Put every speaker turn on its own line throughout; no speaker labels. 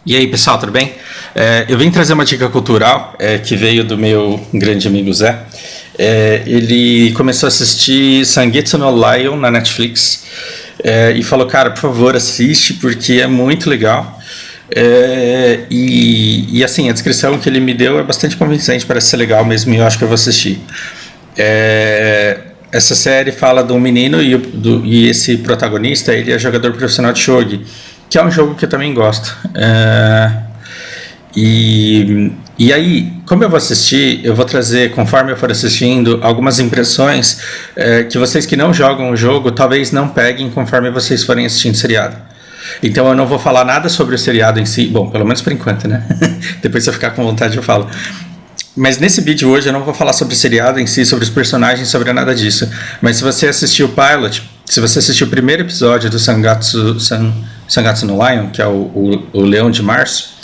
E aí, pessoal, tudo bem? Eu vim trazer uma dica cultural que veio do meu grande amigo Zé. Ele começou a assistir Sangetsu no Lion na Netflix e falou, cara, por favor, assiste porque é muito legal. E assim, a descrição que ele me deu é bastante convincente, parece ser legal mesmo e eu acho que eu vou assistir. Essa série fala de um menino e esse protagonista, ele é jogador profissional de shogi, que é um jogo que eu também gosto. E aí, como eu vou assistir, eu vou trazer, conforme eu for assistindo, algumas impressões que vocês que não jogam o jogo talvez não peguem conforme vocês forem assistindo o seriado. Então eu não vou falar nada sobre o seriado em si, bom, pelo menos por enquanto, né? Depois se eu ficar com vontade eu falo. Mas nesse vídeo hoje eu não vou falar sobre o seriado em si, sobre os personagens, sobre nada disso. Mas se você assistiu o pilot, se você assistiu o primeiro episódio do Sangatsu no Lion, que é o Leão de Março,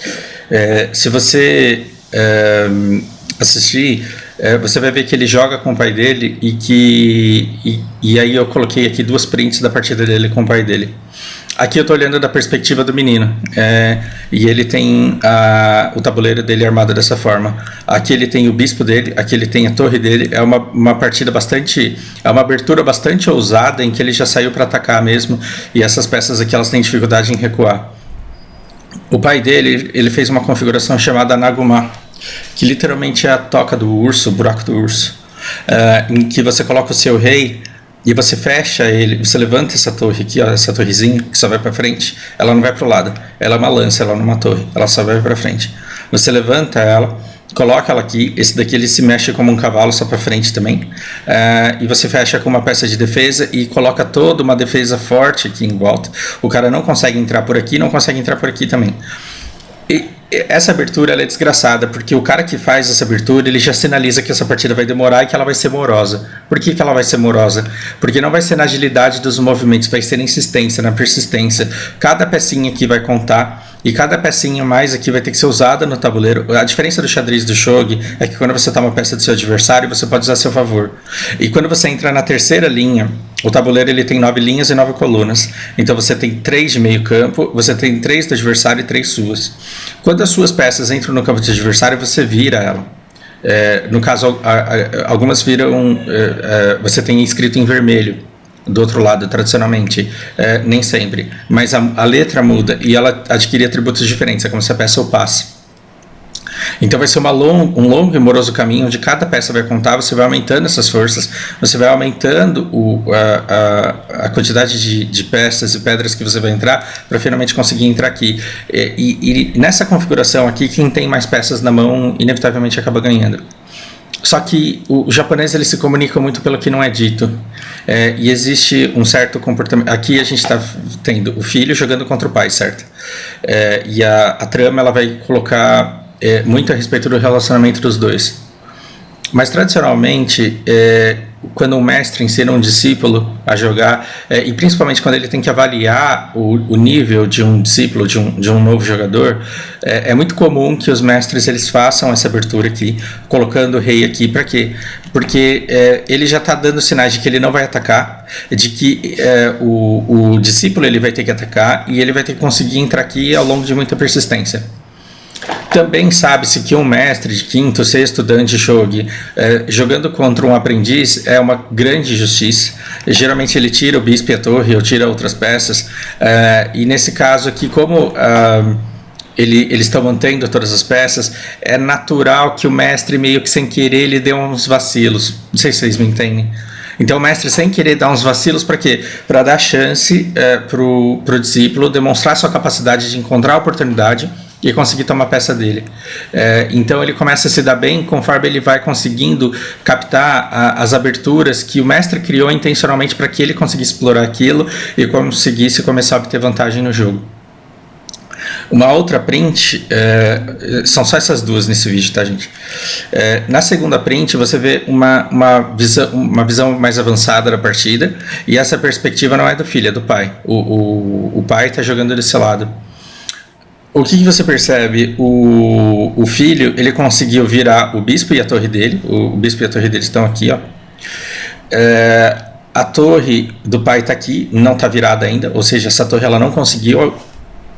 se você assistir, você vai ver que ele joga com o pai dele e aí eu coloquei aqui duas prints da partida dele com o pai dele. Aqui eu estou olhando da perspectiva do menino, e ele tem o tabuleiro dele armado dessa forma. Aqui ele tem o bispo dele, aqui ele tem a torre dele. É uma partida bastante, é uma abertura bastante ousada em que ele já saiu para atacar mesmo, e essas peças aqui elas têm dificuldade em recuar. O pai dele, ele fez uma configuração chamada Naguma, que literalmente é a toca do urso, o buraco do urso, em que você coloca o seu rei e você fecha ele, você levanta essa torre aqui, ó, essa torrezinha que só vai para frente, ela não vai para o lado, ela é uma lança, ela não é uma torre, ela só vai para frente. Você levanta ela, coloca ela aqui, esse daqui ele se mexe como um cavalo só para frente também, e você fecha com uma peça de defesa e coloca toda uma defesa forte aqui em volta. O cara não consegue entrar por aqui, não consegue entrar por aqui também. E essa abertura ela é desgraçada, porque o cara que faz essa abertura, ele já sinaliza que essa partida vai demorar e que ela vai ser morosa. Por que ela vai ser morosa? Porque não vai ser na agilidade dos movimentos, vai ser na insistência, na persistência. Cada pecinha aqui vai contar, e cada pecinha mais aqui vai ter que ser usada no tabuleiro. A diferença do xadrez do shogi é que quando você toma uma peça do seu adversário, você pode usar a seu favor. E quando você entra na terceira linha, o tabuleiro ele tem 9 linhas e 9 colunas. Então você tem 3 de meio campo, você tem 3 do adversário e 3 suas. Quando as suas peças entram no campo do adversário, você vira ela. No caso, algumas viram, você tem escrito em vermelho do outro lado, tradicionalmente, nem sempre, mas a letra muda e ela adquire atributos diferentes, é como se a peça opasse. Então vai ser um longo e moroso caminho onde cada peça vai contar, você vai aumentando essas forças, você vai aumentando a quantidade de peças e pedras que você vai entrar para finalmente conseguir entrar aqui. E nessa configuração aqui, quem tem mais peças na mão inevitavelmente acaba ganhando. Só que o japonês ele se comunica muito pelo que não é dito, e existe um certo comportamento. Aqui a gente está tendo o filho jogando contra o pai, certo? E a trama ela vai colocar muito a respeito do relacionamento dos dois. Mas tradicionalmente, quando um mestre ensina um discípulo a jogar, e principalmente quando ele tem que avaliar o nível de um discípulo, de um novo jogador, é muito comum que os mestres eles façam essa abertura aqui, colocando o rei aqui. Para quê? Porque ele já está dando sinais de que ele não vai atacar, de que o discípulo ele vai ter que atacar e ele vai ter que conseguir entrar aqui ao longo de muita persistência. Também sabe-se que um mestre de quinto, sexto dan de shogi jogando contra um aprendiz é uma grande injustiça. Geralmente ele tira o bispo e a torre ou tira outras peças, e nesse caso aqui, como eles estão mantendo todas as peças, é natural que o mestre meio que sem querer ele dê uns vacilos. Não sei se vocês me entendem. Então o mestre sem querer dar uns vacilos para quê? Para dar chance pro discípulo demonstrar sua capacidade de encontrar a oportunidade e conseguir tomar a peça dele. Então ele começa a se dar bem conforme ele vai conseguindo captar as aberturas que o mestre criou intencionalmente para que ele conseguisse explorar aquilo e conseguisse começar a obter vantagem no jogo. Uma outra print, são só essas duas nesse vídeo, tá, gente? Na segunda print você vê uma visão mais avançada da partida, e essa perspectiva não é do filho, é do pai. O pai está jogando desse lado. O que você percebe? O filho ele conseguiu virar o bispo e a torre dele. O bispo e a torre dele estão aqui, ó. A torre do pai está aqui, não está virada ainda, ou seja, essa torre ela não conseguiu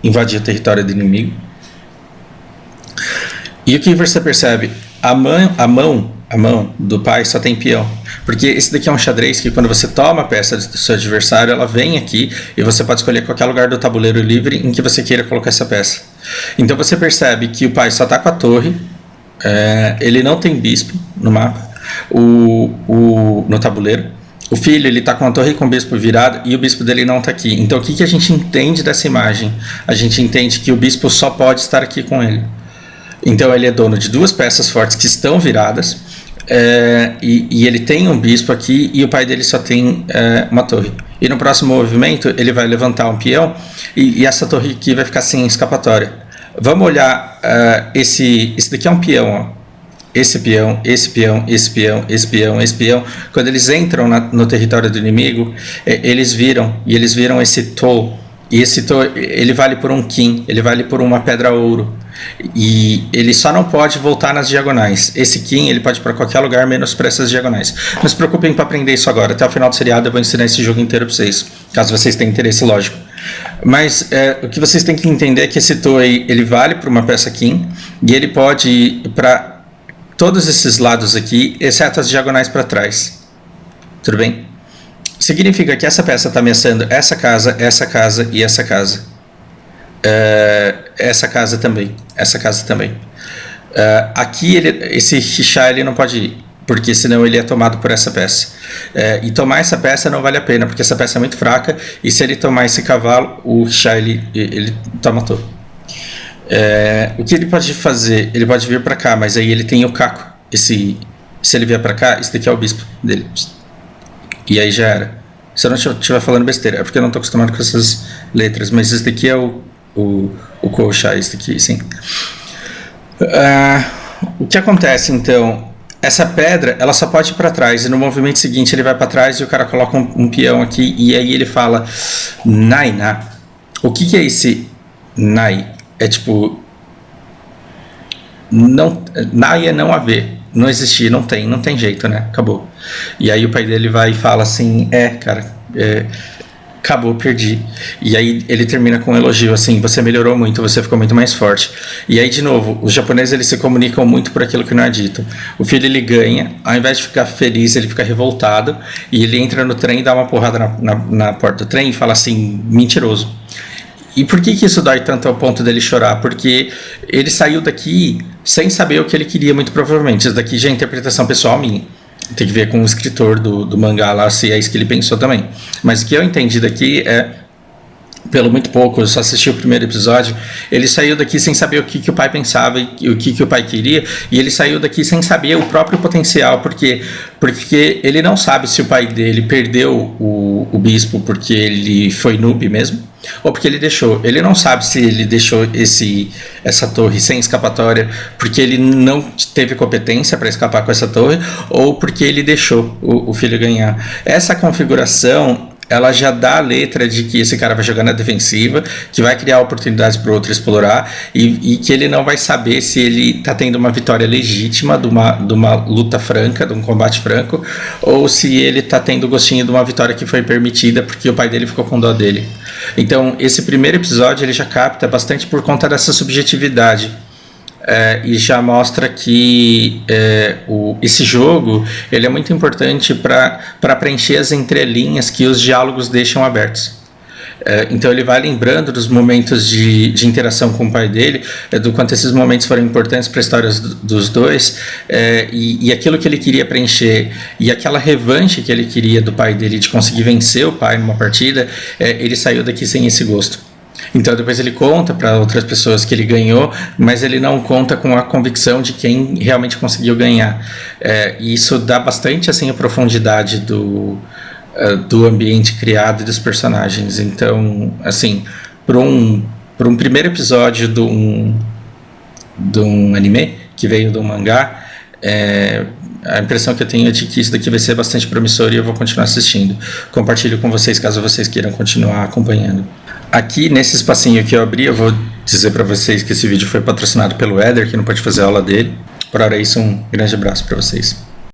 invadir o território do inimigo. E o que você percebe? A mão do pai só tem peão. Porque esse daqui é um xadrez que quando você toma a peça do seu adversário, ela vem aqui e você pode escolher qualquer lugar do tabuleiro livre em que você queira colocar essa peça. Então você percebe que o pai só está com a torre, ele não tem bispo no mapa, no tabuleiro. O filho, ele está com a torre com o bispo virado e o bispo dele não está aqui. Então o que a gente entende dessa imagem? A gente entende que o bispo só pode estar aqui com ele. Então ele é dono de duas peças fortes que estão viradas, e ele tem um bispo aqui e o pai dele só tem uma torre. E no próximo movimento ele vai levantar um peão e essa torre aqui vai ficar sem escapatória. Vamos olhar, esse daqui é um peão, ó. Esse peão, esse peão, esse peão, esse peão, esse peão. Quando eles entram no território do inimigo, eles viram esse toll. E esse toll, ele vale por um kim, ele vale por uma pedra ouro. E ele só não pode voltar nas diagonais. Esse Kim ele pode ir para qualquer lugar menos para essas diagonais. Não se preocupem para aprender isso agora. Até o final do seriado eu vou ensinar esse jogo inteiro para vocês, caso vocês tenham interesse, lógico. Mas o que vocês têm que entender é que esse Toei ele vale para uma peça Kim e ele pode ir para todos esses lados aqui, exceto as diagonais para trás. Tudo bem? Significa que essa peça está ameaçando essa casa e essa casa. Essa casa também. Aqui esse Xixá ele não pode ir, porque senão ele é tomado por essa peça. E tomar essa peça não vale a pena, porque essa peça é muito fraca, e se ele tomar esse cavalo, o Xixá ele toma todo. O que ele pode fazer? Ele pode vir para cá, mas aí ele tem o caco. Se ele vier para cá, esse daqui é o bispo dele. E aí já era. Se eu não estiver falando besteira, é porque eu não estou acostumado com essas letras, mas esse daqui é o Koshai, esse daqui, sim. O que acontece então? Essa pedra ela só pode ir para trás, e no movimento seguinte ele vai para trás e o cara coloca um peão aqui, e aí ele fala Nai na. O que é esse Nai? É tipo não, Nai é não haver, não existir, não tem jeito, né? Acabou. E aí o pai dele vai e fala assim, acabou, perdi. E aí ele termina com um elogio assim, você melhorou muito, você ficou muito mais forte. E aí de novo, os japoneses eles se comunicam muito por aquilo que não é dito. O filho ele ganha, ao invés de ficar feliz, ele fica revoltado, e ele entra no trem e dá uma porrada na porta do trem e fala assim, mentiroso. E por que isso dói tanto ao ponto dele chorar? Porque ele saiu daqui sem saber o que ele queria, muito provavelmente. Isso daqui já é interpretação pessoal minha. Tem que ver com o escritor do mangá lá, se é isso que ele pensou também. Mas o que eu entendi daqui pelo muito pouco, eu só assisti o primeiro episódio, ele saiu daqui sem saber o que o pai pensava e o que o pai queria, e ele saiu daqui sem saber o próprio potencial, porque ele não sabe se o pai dele perdeu o bispo porque ele foi noob mesmo, ou porque ele deixou. Ele não sabe se ele deixou essa torre sem escapatória porque ele não teve competência para escapar com essa torre, ou porque ele deixou o filho ganhar. Essa configuração ela já dá a letra de que esse cara vai jogar na defensiva, que vai criar oportunidades para o outro explorar, e que ele não vai saber se ele está tendo uma vitória legítima de uma luta franca, de um combate franco, ou se ele está tendo o gostinho de uma vitória que foi permitida porque o pai dele ficou com dó dele. Então esse primeiro episódio ele já capta bastante por conta dessa subjetividade. E já mostra que esse jogo ele é muito importante para preencher as entrelinhas que os diálogos deixam abertos. Então ele vai lembrando dos momentos de interação com o pai dele, do quanto esses momentos foram importantes para a história dos dois, e aquilo que ele queria preencher, e aquela revanche que ele queria do pai dele de conseguir vencer o pai numa partida, ele saiu daqui sem esse gosto. Então depois ele conta para outras pessoas que ele ganhou, mas ele não conta com a convicção de quem realmente conseguiu ganhar. E isso dá bastante assim a profundidade do ambiente criado e dos personagens. Então, assim, para um primeiro episódio de um anime que veio do mangá, a impressão que eu tenho é de que isso daqui vai ser bastante promissor e eu vou continuar assistindo. Compartilho com vocês caso vocês queiram continuar acompanhando. Aqui nesse espacinho que eu abri, eu vou dizer para vocês que esse vídeo foi patrocinado pelo Éder, que não pode fazer aula dele. Por hora é isso, um grande abraço para vocês.